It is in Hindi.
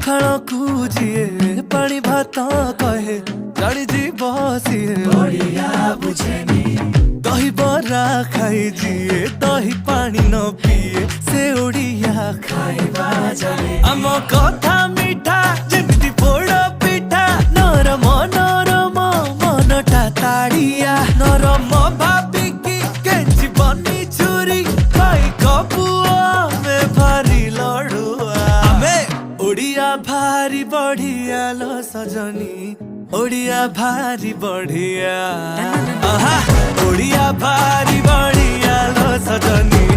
पखाल कूजिए पानी भात कहे चढ़ी जीव सीए बढ़िया बुझेनी दही बरा खाई जिए दही पानी न पिए से ओडिया खाइबा जाने आम कथा मिठा जेमिति पोड़ पिठा नरम नरम मनटा ताड़िया नरम भाबिकी केंची बनी छुरी भाई कपुआ में भारी लड़ुआ आमे ओडिया भारी बढ़िया लो सजनी ओडिया भारी बढ़िया आहा ओडिया भारी बढ़िया लो सजनी।